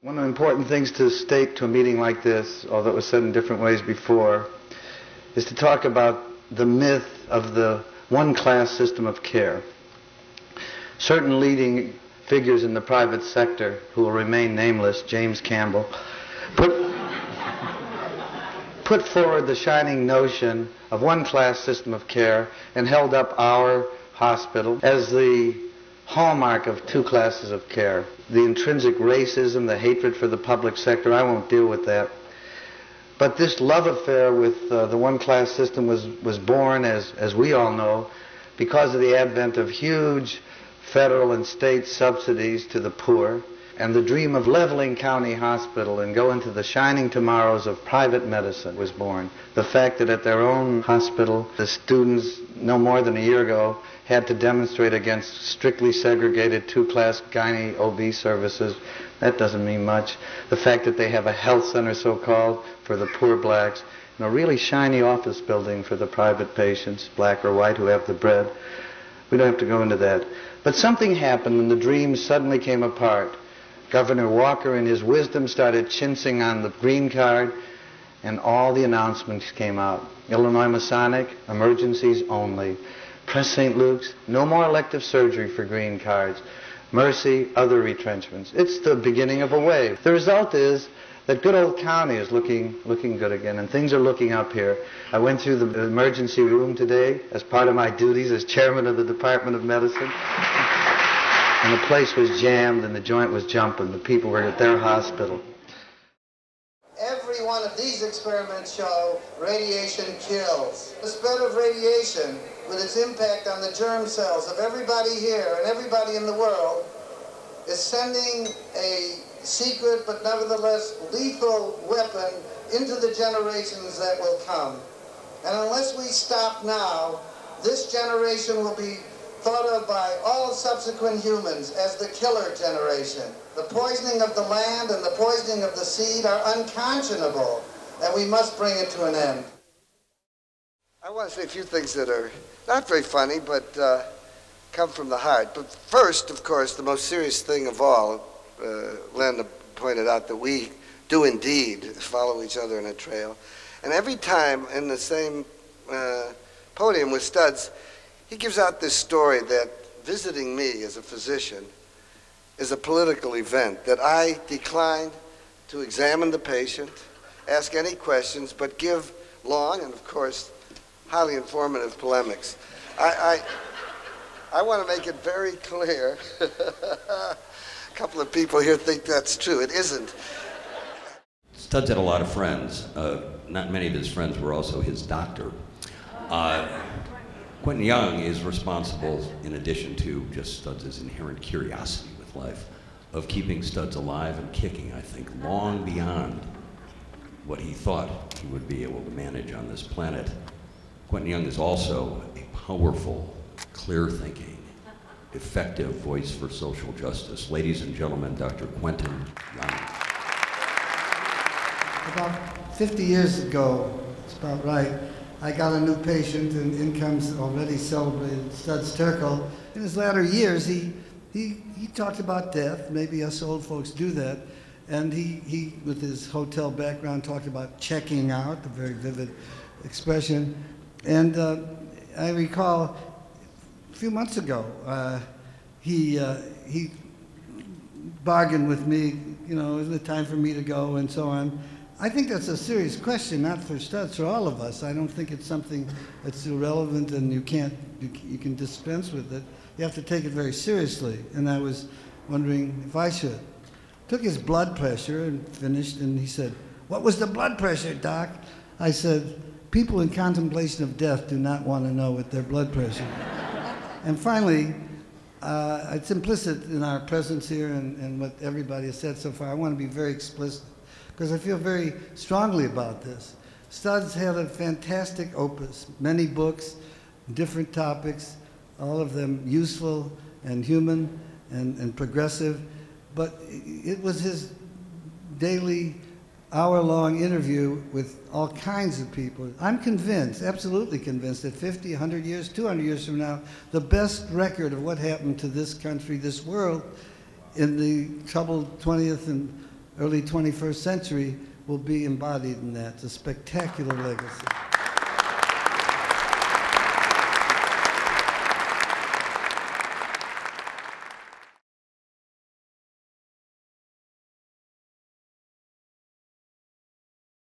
One of the important things to state to a meeting like this, although it was said in different ways before, is to talk about the myth of the one-class system of care. Certain leading figures in the private sector, who will remain nameless, James Campbell, put forward the shining notion of one-class system of care and held up our hospital as the hallmark of two classes of care. The intrinsic racism, the hatred for the public sector, I won't deal with that. But this love affair with the one-class system was born, as we all know, because of the advent of huge federal and state subsidies to the poor, and the dream of leveling county hospital and go into the shining tomorrows of private medicine was born. The fact that at their own hospital, the students, no more than a year ago, had to demonstrate against strictly segregated two-class gynae OB services, that doesn't mean much. The fact that they have a health center, so-called, for the poor blacks, and a really shiny office building for the private patients, black or white, who have the bread. We don't have to go into that. But something happened and the dream suddenly came apart. Governor Walker, in his wisdom, started chintzing on the green card, and all the announcements came out. Illinois Masonic, emergencies only. Press St. Luke's, no more elective surgery for green cards. Mercy, other retrenchments. It's the beginning of a wave. The result is that good old county is looking good again, and things are looking up here. I went through the emergency room today as part of my duties as chairman of the Department of Medicine. And the place was jammed and the joint was jumping. The people were at their hospital. Every one of these experiments show radiation kills. The spread of radiation, with its impact on the germ cells of everybody here and everybody in the world, is sending a secret but nevertheless lethal weapon into the generations that will come. And unless we stop now, this generation will be thought of by all subsequent humans as the killer generation. The poisoning of the land and the poisoning of the seed are unconscionable, and we must bring it to an end. I want to say a few things that are not very funny, but come from the heart. But first, of course, the most serious thing of all, Len pointed out that we do indeed follow each other in a trail. And every time in the same podium with Studs, he gives out this story that visiting me as a physician is a political event, that I decline to examine the patient, ask any questions, but give long and, of course, highly informative polemics. I want to make it very clear. A couple of people here think that's true. It isn't. Studs had a lot of friends. Not many of his friends were also his doctor. Quentin Young is responsible, in addition to just Studs' inherent curiosity with life, of keeping Studs alive and kicking, I think, long beyond what he thought he would be able to manage on this planet. Quentin Young is also a powerful, clear-thinking, effective voice for social justice. Ladies and gentlemen, Dr. Quentin Young. About 50 years ago, that's about right, I got a new patient, and in comes already celebrated Studs Terkel. In his latter years, he talked about death. Maybe us old folks do that. And he, with his hotel background, talked about checking out, a very vivid expression. And I recall a few months ago, he bargained with me, you know, is it time for me to go and so on. I think that's a serious question, not for Studs, for all of us. I don't think it's something that's irrelevant and you can dispense with it. You have to take it very seriously. And I was wondering if I should. Took his blood pressure and finished, and he said, "What was the blood pressure, Doc?" I said, "People in contemplation of death do not want to know what their blood pressure is." And finally, it's implicit in our presence here and what everybody has said so far. I want to be very explicit, because I feel very strongly about this. Studs had a fantastic opus, many books, different topics, all of them useful and human and progressive, but it was his daily hour-long interview with all kinds of people. I'm convinced, absolutely convinced, that 50, 100 years, 200 years from now, the best record of what happened to this country, this world, in the troubled 20th and early 21st century will be embodied in that. It's a spectacular legacy.